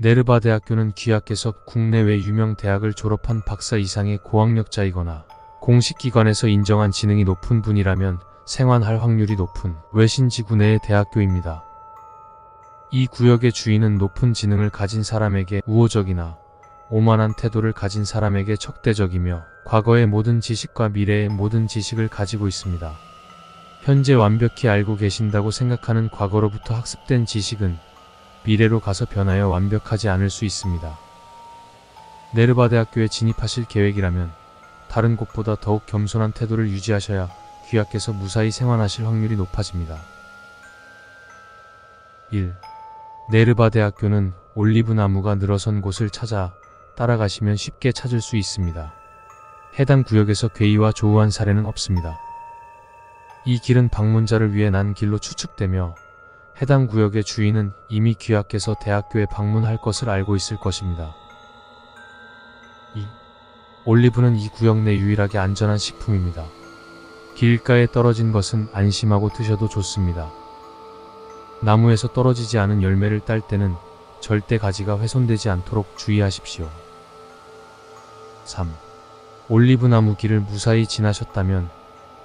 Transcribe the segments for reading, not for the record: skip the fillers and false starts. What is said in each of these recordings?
네르바 대학교는 귀하께서 국내외 유명 대학을 졸업한 박사 이상의 고학력자이거나 공식기관에서 인정한 지능이 높은 분이라면 생환할 확률이 높은 외신지구 내의 대학교입니다. 이 구역의 주인은 높은 지능을 가진 사람에게 우호적이나 오만한 태도를 가진 사람에게 적대적이며 과거의 모든 지식과 미래의 모든 지식을 가지고 있습니다. 현재 완벽히 알고 계신다고 생각하는 과거로부터 학습된 지식은 미래로 가서 변하여 완벽하지 않을 수 있습니다. 네르바 대학교에 진입하실 계획이라면 다른 곳보다 더욱 겸손한 태도를 유지하셔야 귀하께서 무사히 생환하실 확률이 높아집니다. 1. 네르바 대학교는 올리브 나무가 늘어선 곳을 찾아 따라가시면 쉽게 찾을 수 있습니다. 해당 구역에서 괴이와 조우한 사례는 없습니다. 이 길은 방문자를 위해 난 길로 추측되며 해당 구역의 주인은 이미 귀하께서 대학교에 방문할 것을 알고 있을 것입니다. 2. 올리브는 이 구역 내 유일하게 안전한 식품입니다. 길가에 떨어진 것은 안심하고 드셔도 좋습니다. 나무에서 떨어지지 않은 열매를 딸 때는 절대 가지가 훼손되지 않도록 주의하십시오. 3. 올리브 나무 길을 무사히 지나셨다면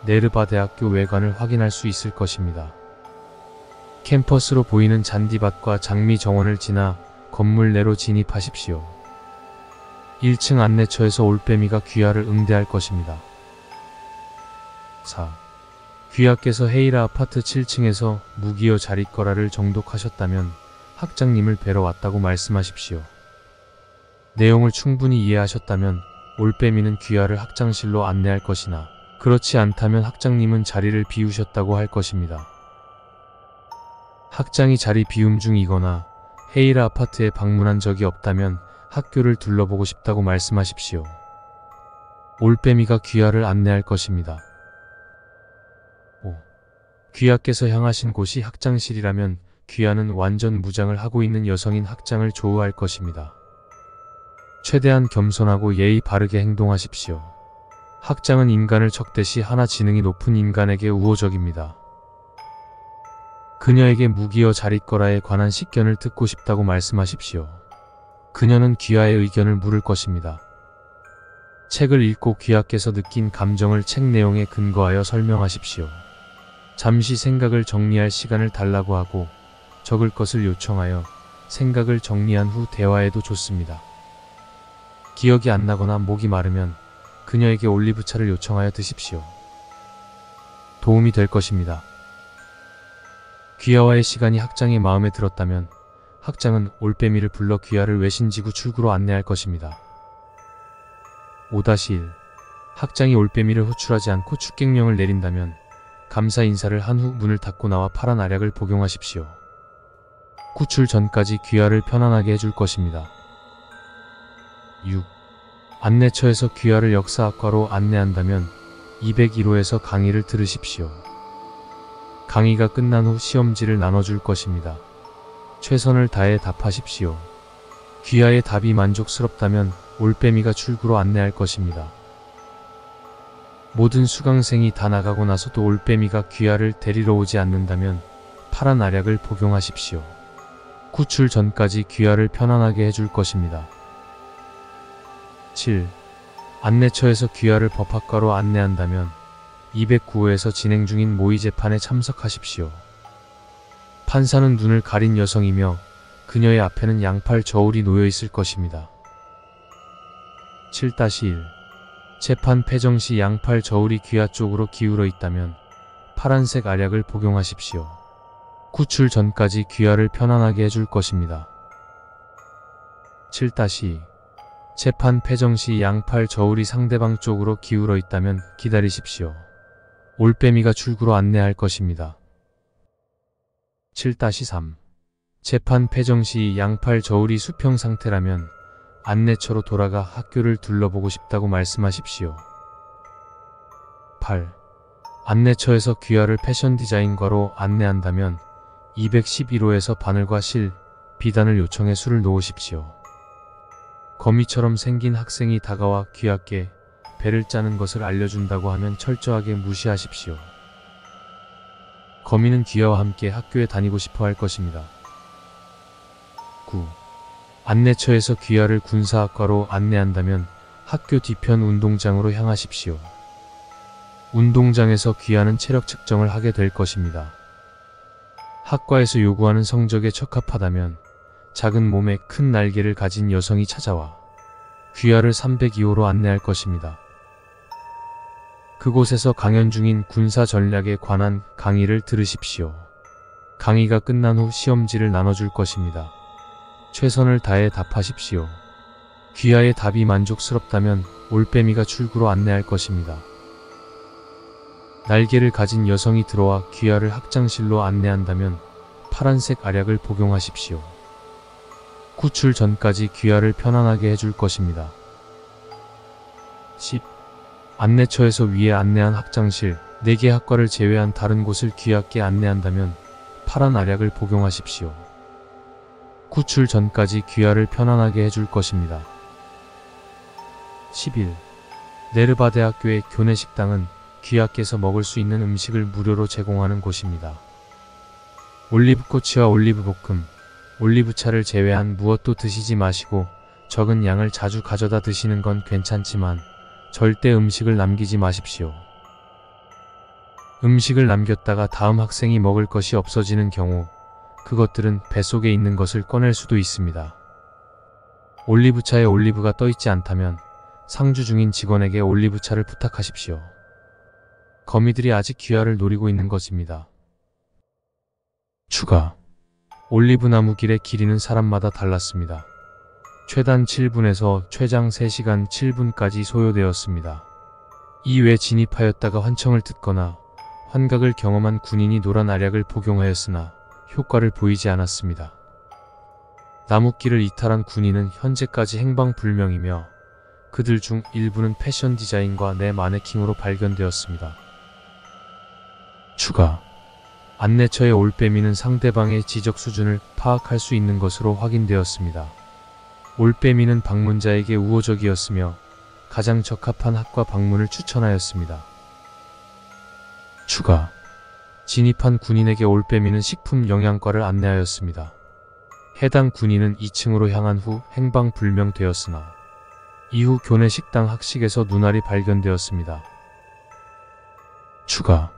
네르바 대학교 외관을 확인할 수 있을 것입니다. 캠퍼스로 보이는 잔디밭과 장미 정원을 지나 건물 내로 진입하십시오. 1층 안내처에서 올빼미가 귀하를 응대할 것입니다. 4. 귀하께서 헤이라 아파트 7층에서 무기여 자릿거라를 정독하셨다면 학장님을 뵈러 왔다고 말씀하십시오. 내용을 충분히 이해하셨다면 올빼미는 귀하를 학장실로 안내할 것이나 그렇지 않다면 학장님은 자리를 비우셨다고 할 것입니다. 학장이 자리 비움 중이거나 헤이라 아파트에 방문한 적이 없다면 학교를 둘러보고 싶다고 말씀하십시오. 올빼미가 귀하를 안내할 것입니다. 5. 귀하께서 향하신 곳이 학장실이라면 귀하는 완전 무장을 하고 있는 여성인 학장을 조우할 것입니다. 최대한 겸손하고 예의 바르게 행동하십시오. 학장은 인간을 적대시 하나 지능이 높은 인간에게 우호적입니다. 그녀에게 무기여 자릿거라에 관한 식견을 듣고 싶다고 말씀하십시오. 그녀는 귀하의 의견을 물을 것입니다. 책을 읽고 귀하께서 느낀 감정을 책 내용에 근거하여 설명하십시오. 잠시 생각을 정리할 시간을 달라고 하고 적을 것을 요청하여 생각을 정리한 후 대화해도 좋습니다. 기억이 안 나거나 목이 마르면 그녀에게 올리브차를 요청하여 드십시오. 도움이 될 것입니다. 귀하와의 시간이 학장의 마음에 들었다면 학장은 올빼미를 불러 귀하를 외신지구 출구로 안내할 것입니다. 5-1. 학장이 올빼미를 호출하지 않고 축객령을 내린다면 감사 인사를 한 후 문을 닫고 나와 파란 알약을 복용하십시오. 구출 전까지 귀하를 편안하게 해줄 것입니다. 6. 안내처에서 귀하를 역사학과로 안내한다면 201호에서 강의를 들으십시오. 강의가 끝난 후 시험지를 나눠줄 것입니다. 최선을 다해 답하십시오. 귀하의 답이 만족스럽다면 올빼미가 출구로 안내할 것입니다. 모든 수강생이 다 나가고 나서도 올빼미가 귀하를 데리러 오지 않는다면 파란 알약을 복용하십시오. 구출 전까지 귀하를 편안하게 해줄 것입니다. 7. 안내처에서 귀하를 법학과로 안내한다면 209호에서 진행 중인 모의 재판에 참석하십시오. 판사는 눈을 가린 여성이며 그녀의 앞에는 양팔 저울이 놓여 있을 것입니다. 7-1. 재판 패정 시 양팔 저울이 귀하 쪽으로 기울어 있다면 파란색 알약을 복용하십시오. 구출 전까지 귀하를 편안하게 해줄 것입니다. 7-2. 재판 패정 시 양팔 저울이 상대방 쪽으로 기울어 있다면 기다리십시오. 올빼미가 출구로 안내할 것입니다. 7-3. 재판 패정 시 양팔 저울이 수평 상태라면 안내처로 돌아가 학교를 둘러보고 싶다고 말씀하십시오. 8. 안내처에서 귀하를 패션 디자인과로 안내한다면 211호에서 바늘과 실, 비단을 요청해 술을 놓으십시오. 거미처럼 생긴 학생이 다가와 귀하께 배를 짜는 것을 알려준다고 하면 철저하게 무시하십시오. 거미는 귀하와 함께 학교에 다니고 싶어 할 것입니다. 9. 안내처에서 귀하를 군사학과로 안내한다면 학교 뒤편 운동장으로 향하십시오. 운동장에서 귀하는 체력 측정을 하게 될 것입니다. 학과에서 요구하는 성적에 적합하다면 작은 몸에 큰 날개를 가진 여성이 찾아와 귀하를 302호로 안내할 것입니다. 그곳에서 강연 중인 군사 전략에 관한 강의를 들으십시오. 강의가 끝난 후 시험지를 나눠줄 것입니다. 최선을 다해 답하십시오. 귀하의 답이 만족스럽다면 올빼미가 출구로 안내할 것입니다. 날개를 가진 여성이 들어와 귀하를 학장실로 안내한다면 파란색 알약을 복용하십시오. 구출 전까지 귀하를 편안하게 해줄 것입니다. 10. 안내처에서 위에 안내한 학장실 4개 학과를 제외한 다른 곳을 귀하께 안내한다면 파란 알약을 복용하십시오. 구출 전까지 귀하를 편안하게 해줄 것입니다. 11. 네르바 대학교의 교내식당은 귀하께서 먹을 수 있는 음식을 무료로 제공하는 곳입니다. 올리브꼬치와 올리브볶음, 올리브차를 제외한 무엇도 드시지 마시고 적은 양을 자주 가져다 드시는 건 괜찮지만 절대 음식을 남기지 마십시오. 음식을 남겼다가 다음 학생이 먹을 것이 없어지는 경우 그것들은 뱃속에 있는 것을 꺼낼 수도 있습니다. 올리브차에 올리브가 떠있지 않다면 상주 중인 직원에게 올리브차를 부탁하십시오. 거미들이 아직 귀하를 노리고 있는 것입니다. 추가. 올리브나무 길의 길이는 사람마다 달랐습니다. 최단 7분에서 최장 3시간 7분까지 소요되었습니다. 이외 진입하였다가 환청을 듣거나 환각을 경험한 군인이 노란 알약을 복용하였으나 효과를 보이지 않았습니다. 나무길을 이탈한 군인은 현재까지 행방불명이며 그들 중 일부는 패션 디자인과 내 마네킹으로 발견되었습니다. 추가. 안내처의 올빼미는 상대방의 지적 수준을 파악할 수 있는 것으로 확인되었습니다. 올빼미는 방문자에게 우호적이었으며 가장 적합한 학과 방문을 추천하였습니다. 추가. 진입한 군인에게 올빼미는 식품 영양과를 안내하였습니다. 해당 군인은 2층으로 향한 후 행방불명되었으나 이후 교내 식당 학식에서 눈알이 발견되었습니다. 추가.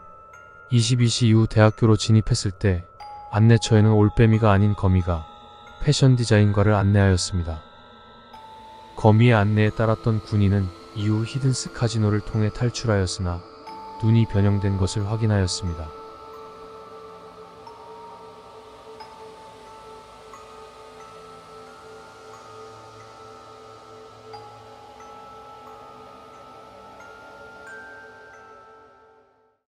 22시 이후 대학교로 진입했을 때 안내처에는 올빼미가 아닌 거미가 패션 디자인과를 안내하였습니다. 거미의 안내에 따랐던 군인은 이후 히든스 카지노를 통해 탈출하였으나 눈이 변형된 것을 확인하였습니다.